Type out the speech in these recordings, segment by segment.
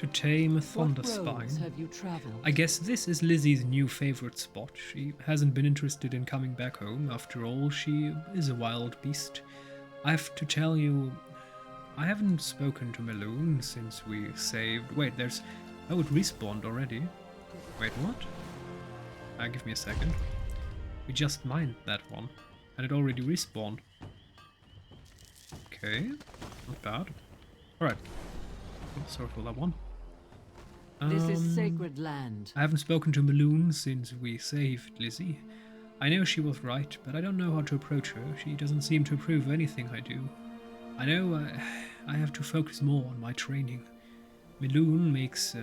To tame a What thunder roads spine. have you traveled? I guess this is Lizzie's new favorite spot. She hasn't been interested in coming back home. After all, she is a wild beast. I have to tell you, I haven't spoken to Meloon since we saved... Wait, there's... Oh, it respawned already. Wait, what? Give me a second. We just mined that one, and it already respawned. Okay, not bad. Alright. Sorry for that one. This is sacred land. I haven't spoken to Meloon since we saved Lizzie. I know she was right, but I don't know how to approach her. She doesn't seem to approve of anything I do. I know I have to focus more on my training. Meloon makes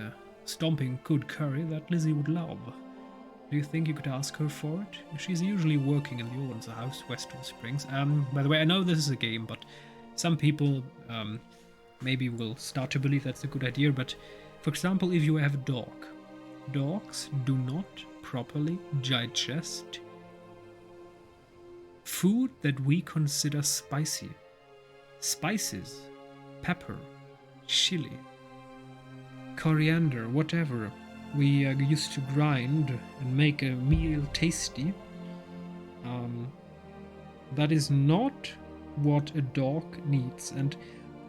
stomping good curry that Lizzie would love. Do you think you could ask her for it? She's usually working in the Orden's house west of the Springs. By the way, I know this is a game, but some people maybe will start to believe that's a good idea, but for example, if you have a dog, dogs do not properly digest food that we consider spicy. Spices, pepper, chili, coriander, whatever we used to grind and make a meal tasty. That is not what a dog needs, and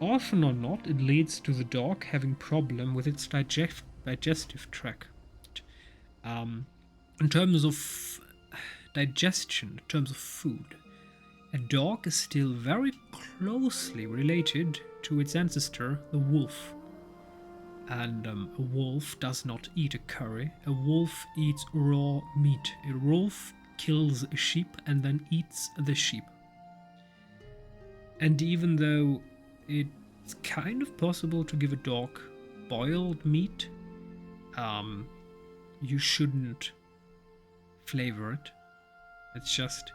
often or not it leads to the dog having problem with its digestive tract. In terms of digestion, in terms of food, a dog is still very closely related to its ancestor, the wolf. And a wolf does not eat a curry. A wolf eats raw meat. A wolf kills a sheep and then eats the sheep. And even though it's kind of possible to give a dog boiled meat, you shouldn't flavor it. It's just,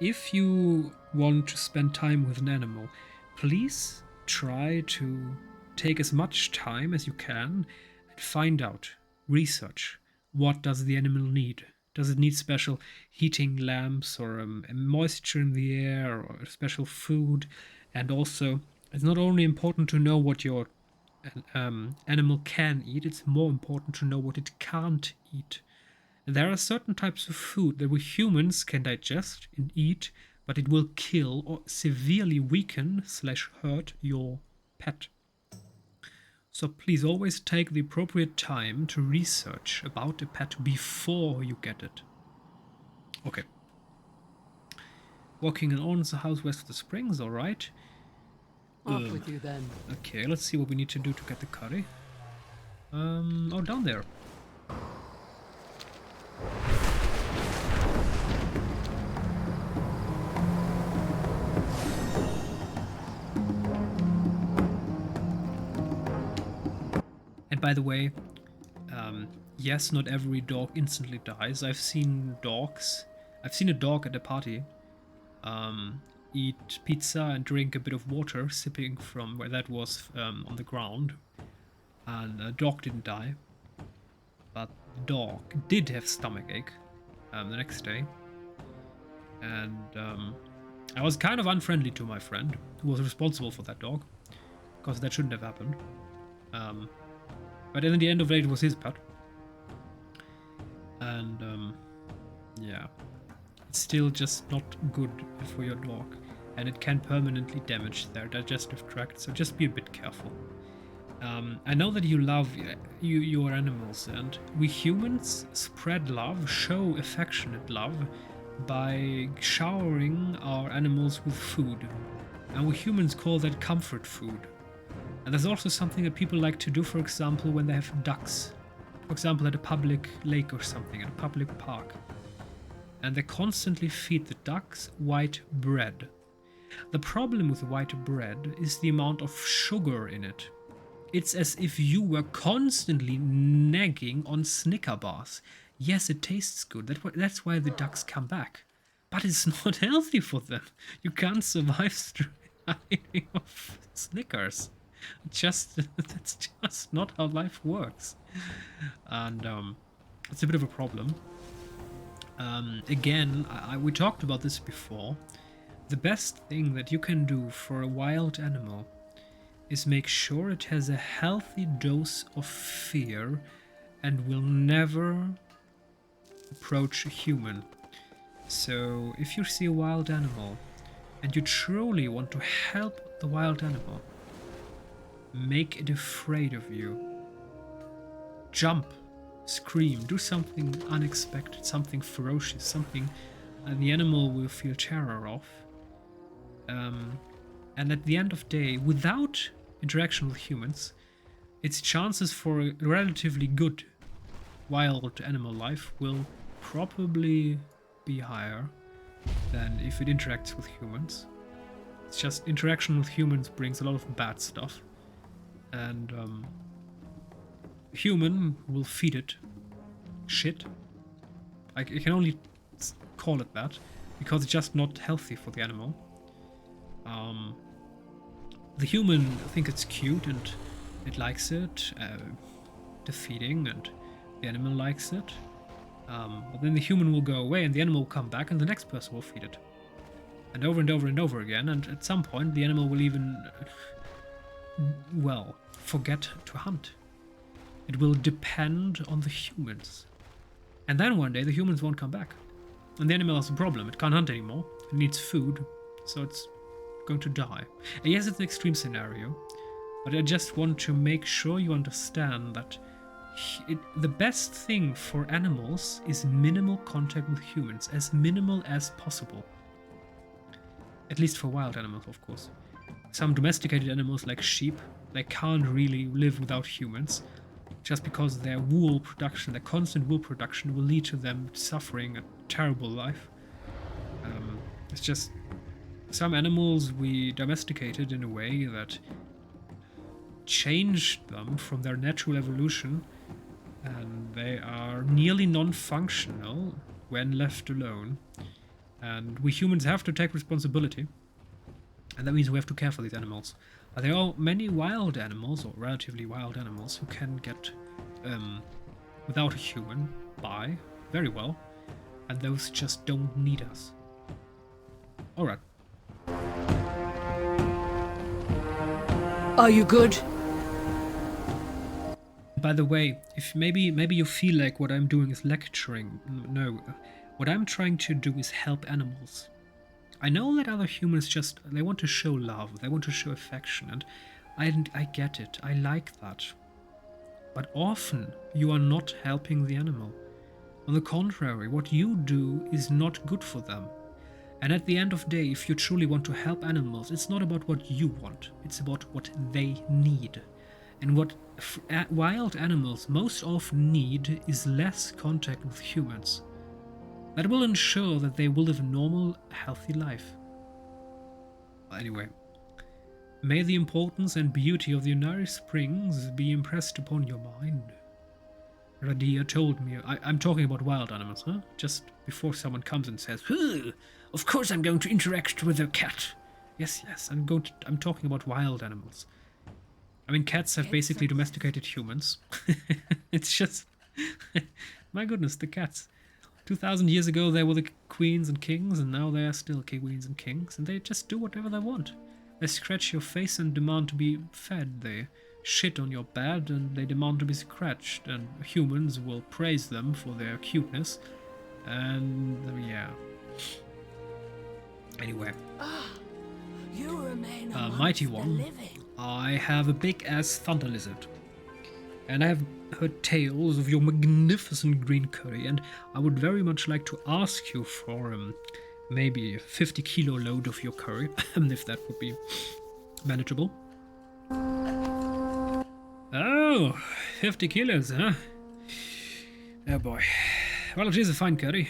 if you want to spend time with an animal, please try to take as much time as you can and find out, research, what does the animal need. Does it need special heating lamps or moisture in the air or special food? And also, it's not only important to know what your animal can eat, it's more important to know what it can't eat. There are certain types of food that we humans can digest and eat, but it will kill or severely weaken / hurt your pet. So please always take the appropriate time to research about a pet before you get it. Okay. Walking in Orden's house west of the Springs, alright. Off with you then. Okay, let's see what we need to do to get the curry. Oh, down there. And by the way, yes, not every dog instantly dies. I've seen a dog at a party eat pizza and drink a bit of water, sipping from where that was on the ground. And the dog didn't die. But the dog did have stomachache the next day. And I was kind of unfriendly to my friend who was responsible for that dog, because that shouldn't have happened. But in the end of the day, it was his pet. And yeah, it's still just not good for your dog, and it can permanently damage their digestive tract, so just be a bit careful. I know that you love your animals, and we humans spread love, show affectionate love, by showering our animals with food. And we humans call that comfort food. And there's also something that people like to do, for example, when they have ducks. For example, at a public lake or something, at a public park. And they constantly feed the ducks white bread. The problem with white bread is the amount of sugar in it. It's as if you were constantly nagging on Snicker bars. Yes, it tastes good. That's why the ducks come back. But it's not healthy for them. You can't survive straight off Snickers. That's just not how life works. And it's a bit of a problem. Again, we talked about this before. The best thing that you can do for a wild animal is make sure it has a healthy dose of fear and will never approach a human. So if you see a wild animal and you truly want to help the wild animal, make it afraid of you. Jump, scream, do something unexpected, something ferocious, something the animal will feel terror of. And at the end of the day, without interaction with humans, its chances for a relatively good wild animal life will probably be higher than if it interacts with humans. It's just interaction with humans brings a lot of bad stuff. And human will feed it shit. I can only call it that because it's just not healthy for the animal. The human think it's cute and it likes it, the feeding, and the animal likes it. But then the human will go away and the animal will come back and the next person will feed it. And over and over and over again, and at some point the animal will even, well, forget to hunt. It will depend on the humans. And then one day the humans won't come back. And the animal has a problem. It can't hunt anymore. It needs food. So it's going to die. And yes, it's an extreme scenario. But I just want to make sure you understand that the best thing for animals is minimal contact with humans. As minimal as possible. At least for wild animals, of course. Some domesticated animals like sheep, they can't really live without humans. Just because their wool production, their constant wool production will lead to them suffering a terrible life. It's just some animals we domesticated in a way that changed them from their natural evolution, and they are nearly non-functional when left alone. And we humans have to take responsibility, and that means we have to care for these animals. There are many wild animals, or relatively wild animals, who can get, without a human, by very well, and those just don't need us. Alright. Are you good? By the way, if maybe you feel like what I'm doing is lecturing, no. What I'm trying to do is help animals. I know that other humans they want to show love, they want to show affection, and I get it, I like that. But often you are not helping the animal. On the contrary, what you do is not good for them. And at the end of the day, if you truly want to help animals, it's not about what you want, it's about what they need. And what wild animals most often need is less contact with humans. That will ensure that they will live a normal, healthy life. Anyway, may the importance and beauty of the Unari Springs be impressed upon your mind. Radia told me, I'm talking about wild animals, huh? Just before someone comes and says, of course I'm going to interact with a cat. Yes, I'm talking about wild animals. I mean, cats have basically domesticated humans. It's just, my goodness, the cats. 2,000 years ago they were the queens and kings, and now they are still queens and kings, and they just do whatever they want. They scratch your face and demand to be fed. They shit on your bed and they demand to be scratched, and humans will praise them for their cuteness. And yeah. Anyway. You remain Mighty One, I have a big ass thunder lizard. And I have heard tales of your magnificent green curry, and I would very much like to ask you for maybe a 50 kilo load of your curry, if that would be manageable. Oh, 50 kilos, huh? Oh boy. Well, it is a fine curry.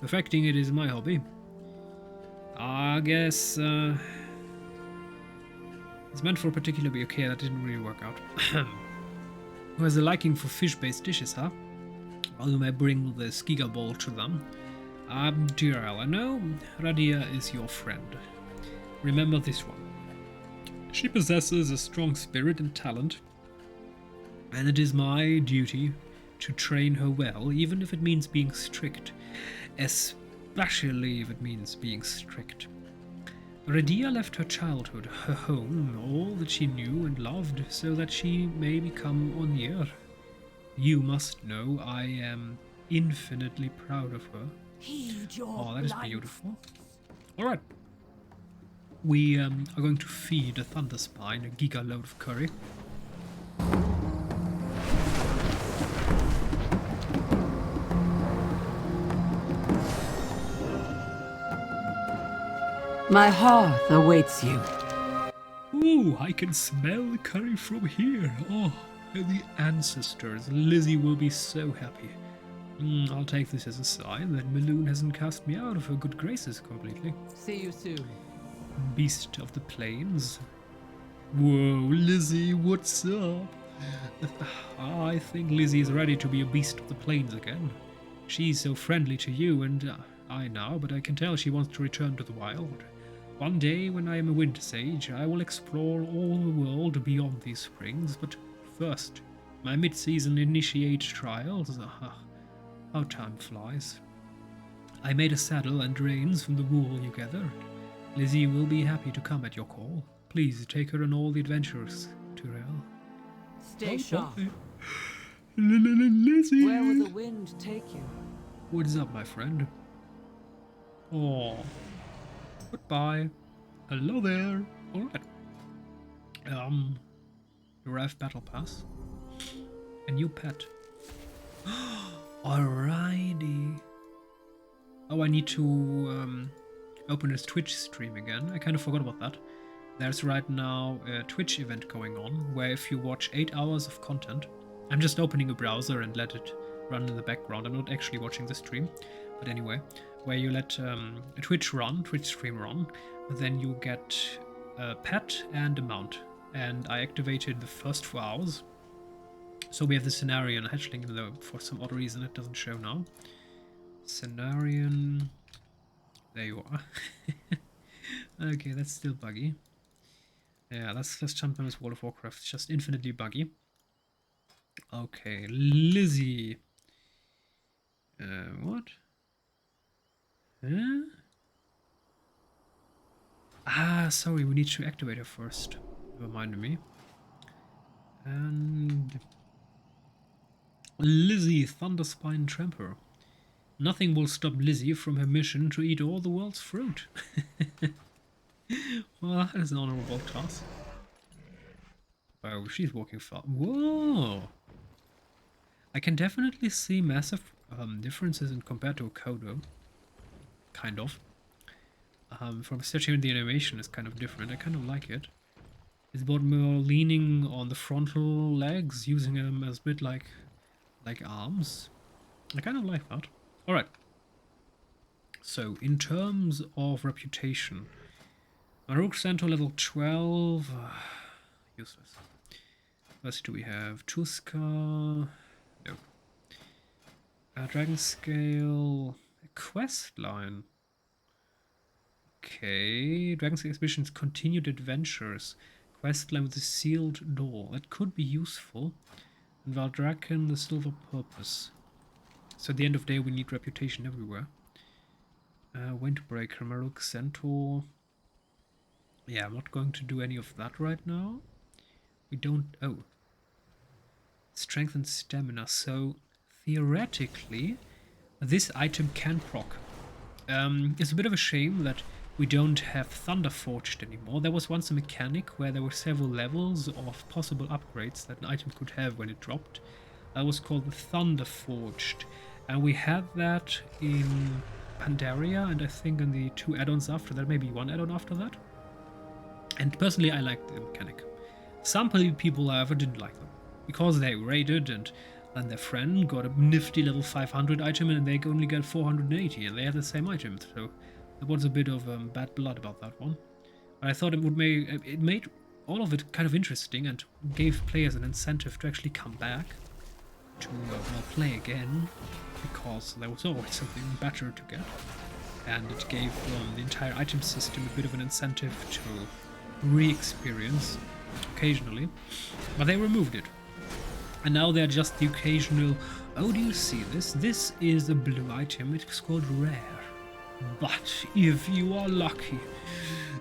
Perfecting it is my hobby. I guess it's meant for a particular bee. Okay, that didn't really work out. Who has a liking for fish-based dishes, huh? Well, you may bring the skiga bowl to them. Dear Eleanor, Radia is your friend. Remember this one. She possesses a strong spirit and talent, and it is my duty to train her well, even if it means being strict. Especially if it means being strict. Radia left her childhood, her home, all that she knew and loved, so that she may become Onir. You must know I am infinitely proud of her. Heed your Oh, that is blind beautiful. Alright. We are going to feed a Thunderspine a giga load of curry. My hearth awaits you. Ooh, I can smell the curry from here. Oh, and the ancestors. Lizzie will be so happy. I'll take this as a sign that Maloon hasn't cast me out of her good graces completely. See you soon. Beast of the plains. Whoa, Lizzie, what's up? I think Lizzie is ready to be a beast of the plains again. She's so friendly to you and I now, but I can tell she wants to return to the wild. One day, when I am a winter sage, I will explore all the world beyond these springs, but first, my mid-season initiate trials. How time flies. I made a saddle and reins from the wool you gathered. Lizzie will be happy to come at your call. Please take her on all the adventures, Tyrell. Stay sharp. Lizzie! Where will the wind take you? What's up, my friend? Oh. Goodbye. Hello there. Alright. Arrive battle pass. A new pet. Alrighty. Oh, I need to open this Twitch stream again. I kind of forgot about that. There's right now a Twitch event going on where if you watch 8 hours of content, I'm just opening a browser and let it run in the background. I'm not actually watching the stream, but anyway, where you let a Twitch stream run, then you get a pet and a mount. And I activated the first 4 hours. So we have the Cenarian hatchling, though for some odd reason it doesn't show now. Cenarian. There you are. Okay, that's still buggy. Yeah, let's jump on this World of Warcraft. It's just infinitely buggy. Okay, Lizzie. What? Huh? Ah, sorry, we need to activate her first. Reminded me. And Lizzie, Thunderspine Tramper. Nothing will stop Lizzie from her mission to eat all the world's fruit. Well, that is an honorable task. Oh, she's walking fast. Whoa! I can definitely see massive differences in compared to a Kodo. Kind of. From especially the animation is kind of different. I kind of like it. It's about more leaning on the frontal legs, using them as a bit like arms. I kind of like that. Alright. So, in terms of reputation, Maruk Centaur level 12. Useless. What do we have? Tuska. No. Dragon Scale. Quest line. Okay. Dragon Scale Expeditions Continued Adventures. Quest line with a sealed door. That could be useful. And Valdraken, the Silver Purpose. So at the end of the day, we need reputation everywhere. Windbreaker, Maruk Centaur. Yeah, I'm not going to do any of that right now. We don't... Oh. Strength and stamina. So, theoretically, this item can proc. It's a bit of a shame that we don't have Thunder Forged anymore. There was once a mechanic where there were several levels of possible upgrades that an item could have when it dropped. That was called the Thunder Forged. And we had that in Pandaria, and I think in the 2 add-ons after that, maybe 1 add-on after that. And personally, I liked the mechanic. Some people, however, didn't like them, because they raided and then their friend got a nifty level 500 item and they only got 480 and they had the same item, so there was a bit of bad blood about that one. But I thought it made all of it kind of interesting and gave players an incentive to actually come back to play again, because there was always something better to get, and it gave the entire item system a bit of an incentive to re-experience occasionally, but they removed it. And now they're just the occasional, oh, do you see this? This is a blue item, it's called rare. But if you are lucky,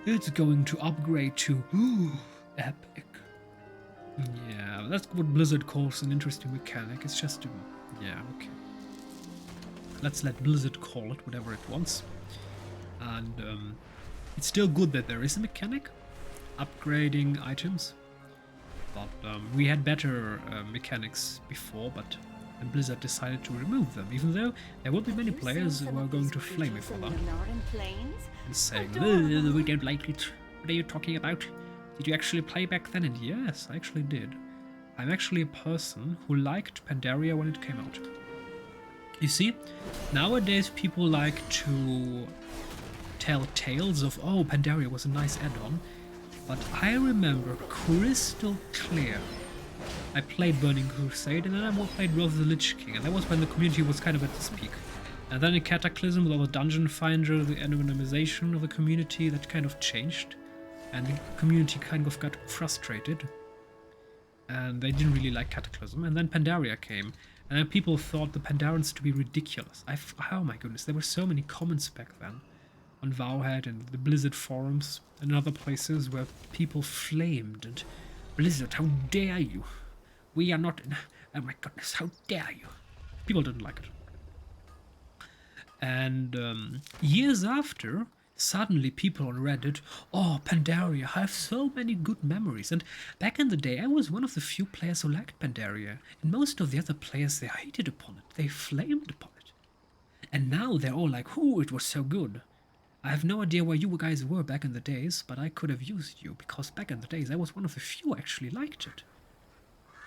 It's going to upgrade to epic. Yeah, that's what Blizzard calls an interesting mechanic. It's just to... yeah, okay. Let's let Blizzard call it whatever it wants. And it's still good that there is a mechanic, upgrading items. But we had better mechanics before, but and Blizzard decided to remove them, even though there will be many players who are going to flame me for that. And saying, we don't like it. What are you talking about? Did you actually play back then? And yes, I actually did. I'm actually a person who liked Pandaria when it came out. You see, nowadays people like to tell tales of, oh, Pandaria was a nice add-on. But I remember crystal clear. I played Burning Crusade and then I played World of the Lich King, and that was when the community was kind of at its peak. And then in Cataclysm, with all the Dungeon Finder, the anonymization of the community, that kind of changed. And the community kind of got frustrated. And they didn't really like Cataclysm. And then Pandaria came. And then people thought the Pandarians to be ridiculous. Oh my goodness, there were so many comments back then. On Wowhead and the Blizzard forums and other places where people flamed and Blizzard, how dare you? We are not... oh my goodness, how dare you? People didn't like it. And years after, suddenly people on Reddit, oh, Pandaria, I have so many good memories. And back in the day, I was one of the few players who liked Pandaria. And most of the other players, they hated upon it. They flamed upon it. And now they're all like, oh, it was so good. I have no idea where you guys were back in the days, but I could have used you, because back in the days I was one of the few who actually liked it.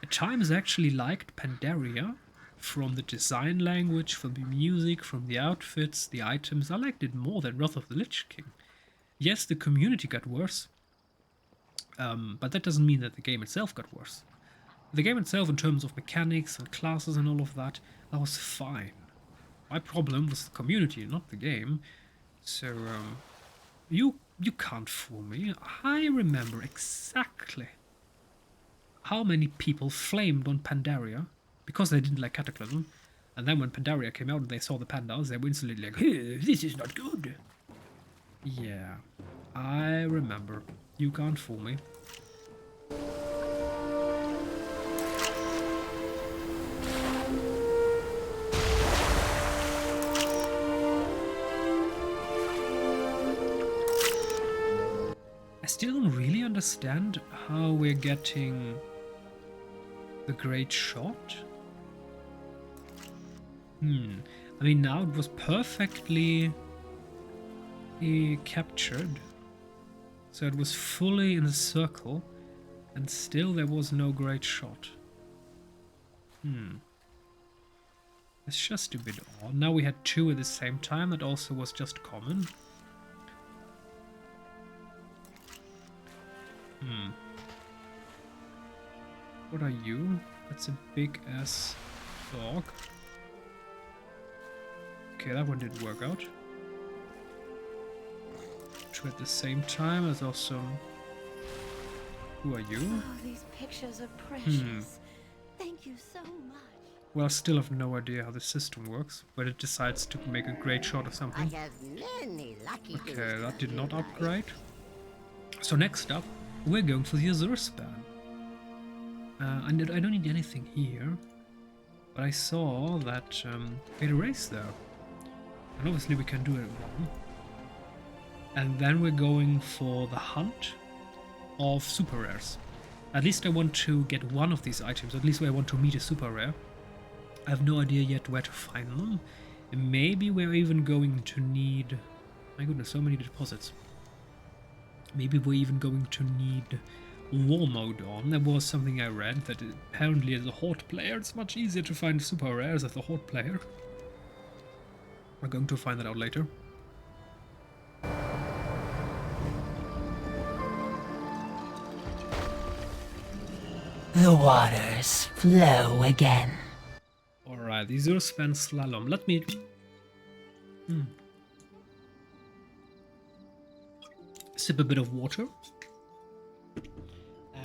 At times I actually liked Pandaria, from the design language, from the music, from the outfits, the items. I liked it more than Wrath of the Lich King. Yes, the community got worse, but that doesn't mean that the game itself got worse. The game itself, in terms of mechanics and classes and all of that, that was fine. My problem was the community, not the game. So, you can't fool me. I remember exactly how many people flamed on Pandaria because they didn't like Cataclysm. And then when Pandaria came out and they saw the pandas, they were instantly like, hey, this is not good. Yeah, I remember. You can't fool me. I still don't really understand how we're getting the great shot. I mean, now it was perfectly captured. So it was fully in a circle, and still there was no great shot. It's just a bit odd. Now we had two at the same time, that also was just common. What are you? That's a big ass dog. Okay, that one didn't work out. Two at the same time is also... Who are you? Oh, these pictures are precious. Thank you so much. Well, I still have no idea how the system works, but it decides to make a great shot or something. Okay, that did not upgrade. So next up, we're going for the Azure span. I don't need anything here, but I saw that we had a race there, and obviously we can do it one. And then we're going for the hunt of super rares. At least I want to get one of these items, at least I want to meet a super rare. I have no idea yet where to find them. And maybe we're even going to need... My goodness, so many deposits. Maybe we're even going to need war mode on. There was something I read that apparently as a Horde player it's much easier to find super rares as a Horde player. We're going to find that out later. The waters flow again. Alright, the Azure span slalom. Let me... sip a bit of water.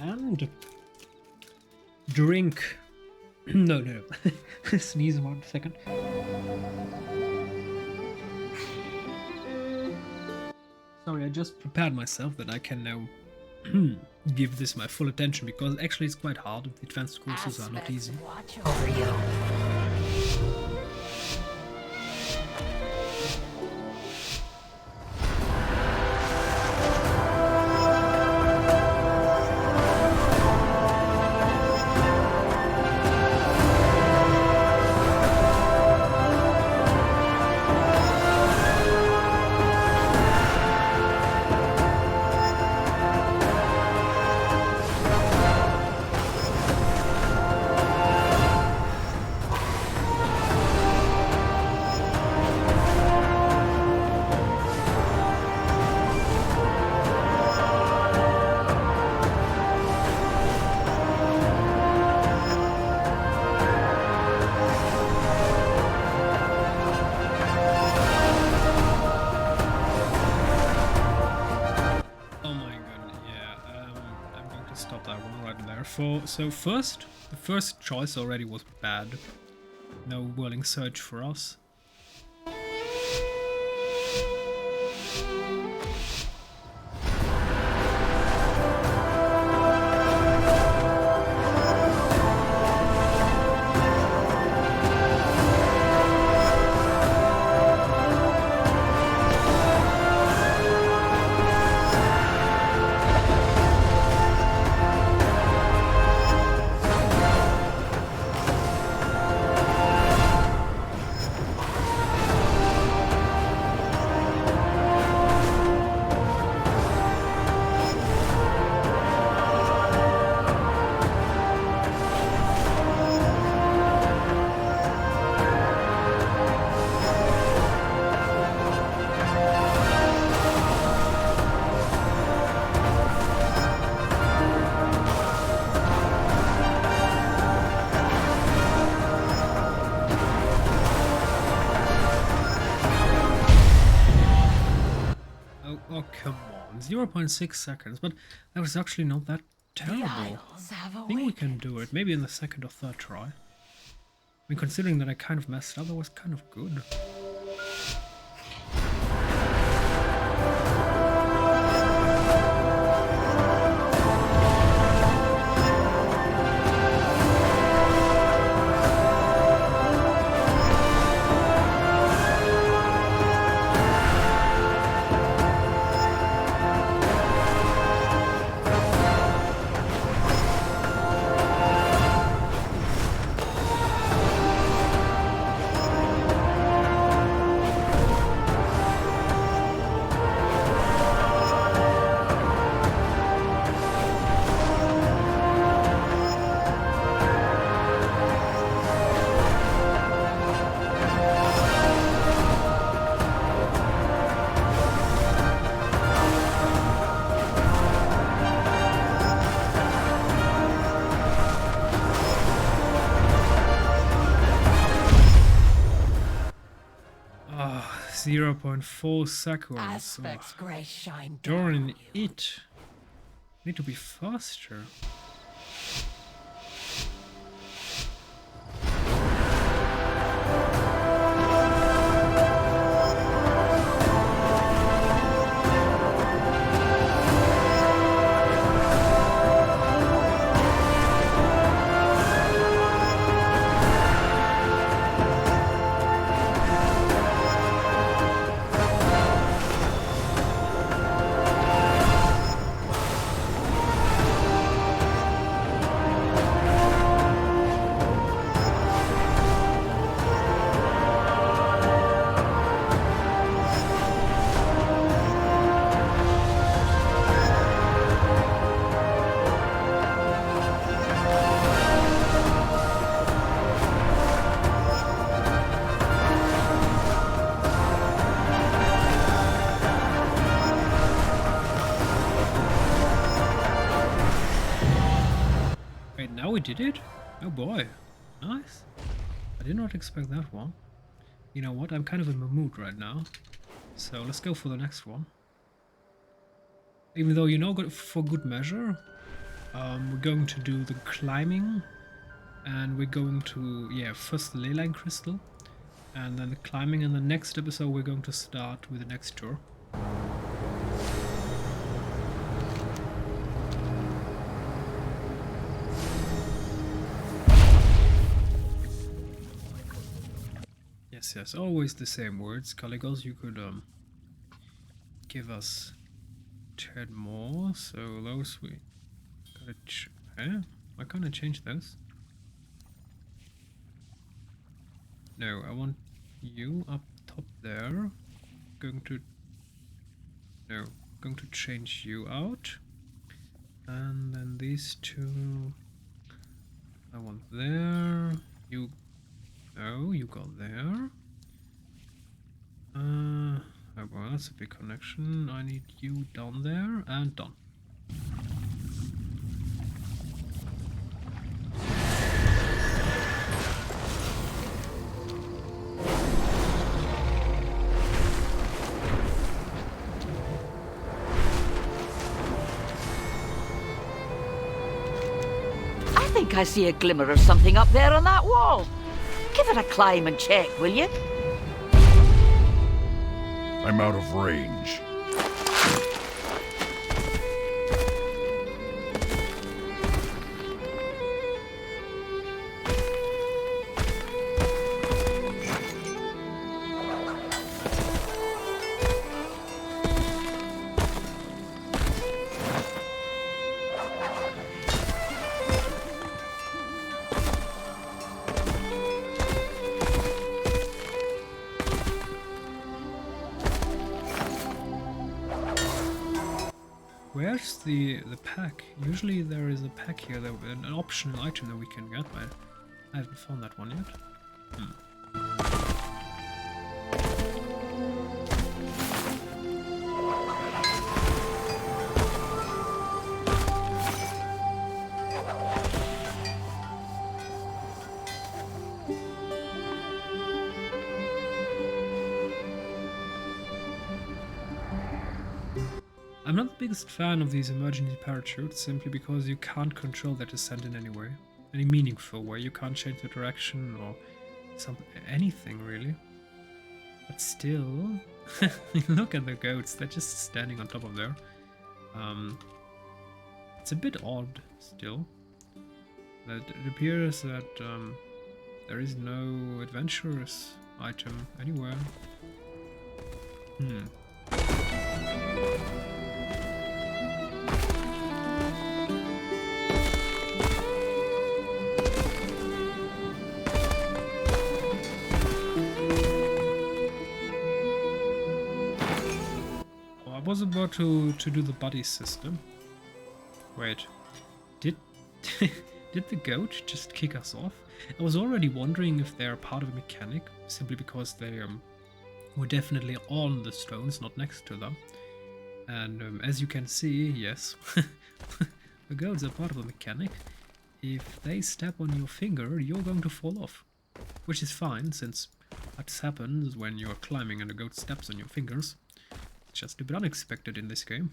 And... drink... no. Sneeze 1 second. Sorry, I just prepared myself that I can now give this my full attention, because actually it's quite hard. The advanced courses are not easy. Watch over you. So first, the first choice already was bad. No Whirling Surge for us. Oh, come on. 0.6 seconds, but that was actually not that terrible. I think we can do it. Maybe in the second or third try. I mean, considering that I kind of messed up, that was kind of good. Ah, 0.4 seconds. Aspect's grace shine During it. Need to be faster. Now we did it? Oh boy. Nice. I did not expect that one. You know what? I'm kind of in the mood right now. So let's go for the next one. Even though, you know, for good measure, we're going to do the climbing. And we're going to, yeah, first the Leyline Crystal. And then the climbing. And the next episode we're going to start with the next tour. yes. Always the same words. Caligos, you could give us 10 more. So those we gotta why can't I change those? No, I want you up top there. Going to change you out. And then these two I want there. You go there. Oh well, that's a big connection. I need you down there and done. I think I see a glimmer of something up there on that wall. Give it a climb and check, will you? I'm out of range. Where's the pack? Usually there is a pack here, an optional item that we can get, but I haven't found that one yet. I'm not the biggest fan of these emergency parachutes, simply because you can't control their descent in any way. Any meaningful way. You can't change the direction or anything really. But still, look at the goats, they're just standing on top of there. It's a bit odd still. That it appears that there is no adventurous item anywhere. I was about to do the buddy system. Wait, did the goat just kick us off? I was already wondering if they're part of a mechanic, simply because they were definitely on the stones, not next to them. And as you can see, yes, the goats are part of a mechanic. If they step on your finger, you're going to fall off. Which is fine, since that happens when you're climbing and the goat steps on your fingers. Just a bit unexpected in this game.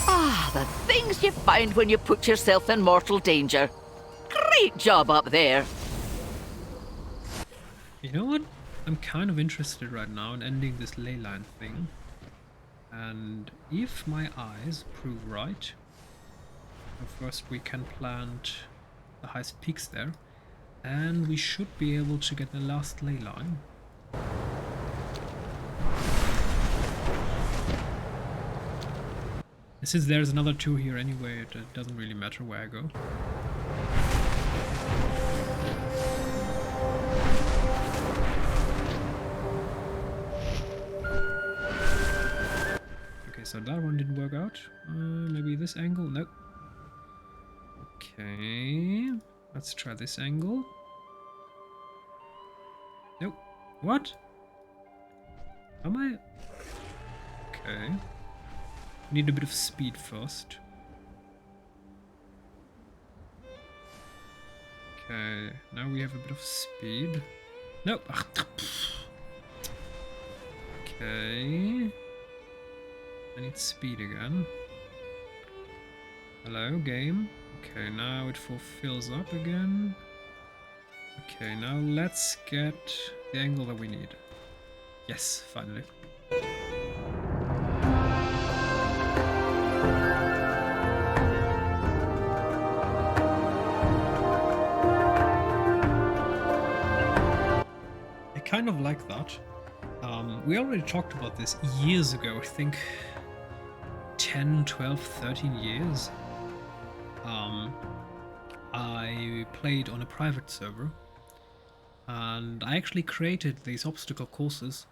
Ah, the things you find when you put yourself in mortal danger. Great job up there. You know what? I'm kind of interested right now in ending this ley line thing. And if my eyes prove right, first we can plant the highest peaks there, and we should be able to get the last ley line. And since there's another two here anyway, it doesn't really matter where I go. So that one didn't work out. Maybe this angle? Nope. Okay. Let's try this angle. Nope. What? Am I? Okay. Need a bit of speed first. Okay. Now we have a bit of speed. Nope. Okay. I need speed again. Hello, game. Okay, now it fulfills up again. Okay, now let's get the angle that we need. Yes, finally. kind of like that. We already talked about this years ago, I think 10, 12, 13 years. I played on a private server, and I actually created these obstacle courses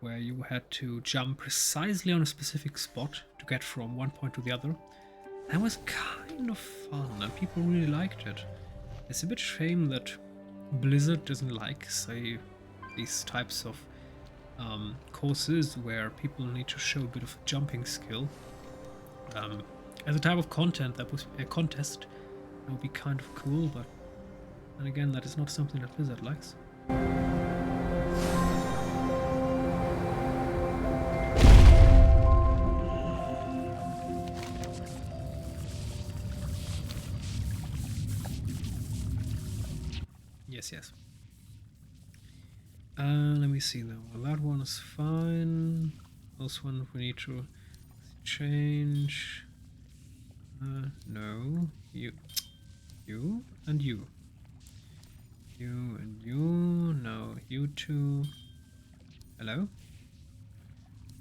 where you had to jump precisely on a specific spot to get from one point to the other. That was kind of fun, and people really liked it. It's a bit shame that Blizzard doesn't like, say, these types of courses where people need to show a bit of jumping skill. As a type of content, that was a contest, that would be kind of cool, but and again, that is not something that Blizzard likes. Yes. Let me see now. Well, that one is fine. This one we need to change. No. You and you. You and you. No. You two. Hello?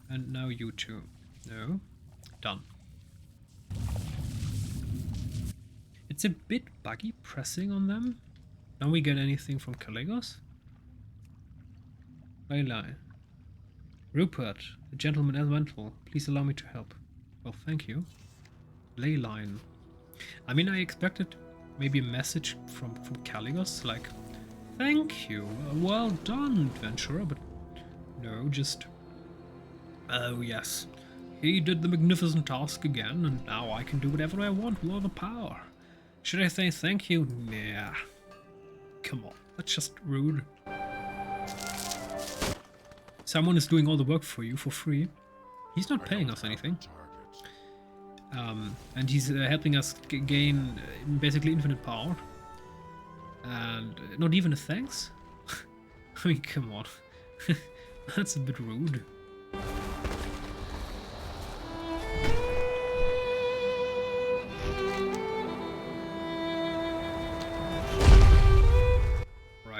And now you two. No. Done. It's a bit buggy pressing on them. Don't we get anything from Caligos? Leyline. Rupert, the gentleman elemental, please allow me to help. Well, thank you. Leyline. I mean, I expected maybe a message from Caligos, like, thank you, well done, adventurer, but no, just, oh yes, he did the magnificent task again, and now I can do whatever I want with all the power. Should I say thank you? Nah. Come on, that's just rude. Someone is doing all the work for you for free. He's not paying us anything. And he's helping us gain basically infinite power. And not even a thanks? I mean, come on. That's a bit rude.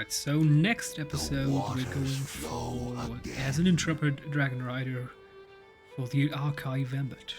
So next episode we're going for as an intrepid dragon rider for the Archive Bbbbuutt.